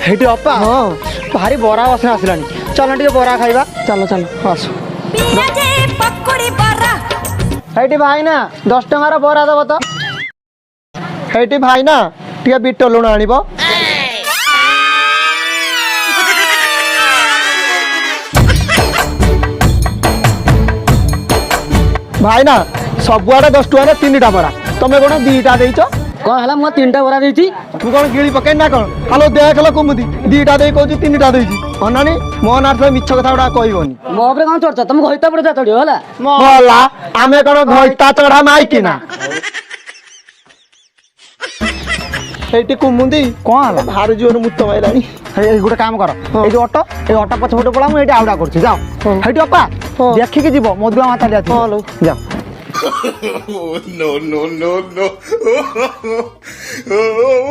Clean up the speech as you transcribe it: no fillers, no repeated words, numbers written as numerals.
Hattie अपा हाँ भारी बरा बसना आसलानी चल टे बरा खाइबा चलो चलो आस हेटी भाई ना 10 टंकार बरा दब तो हेटी भाई ना टे बीट लुण आनिब भाई ना सबुआड़े 10 टଙ୍କା 3टा बरा तुम कौन 2टा देच कौन है मुझे 3टा बरा देती तू कौन गिड़ी पकड़ ना कौन हेलो देख लो कुमुदी 2टा दे कहूँ 3टा देची अनानी मो ना मिछ कथा गुड़ा कहबनी मो उपरे कौन चढ़छ तुम घइता पड़े जा चढ़ियो होला मोला आमे कौन घइता चढ़ा माइकी ना एटी कुमुदी कौन है भारी जोर मुत माइलानी गोटे काम कर ये ऑटो पछ पटे पड़ा मुझे आउटा कर जाओ हेटी अपा देखिक जीव मधुआ माता जाओ no, no, no, no.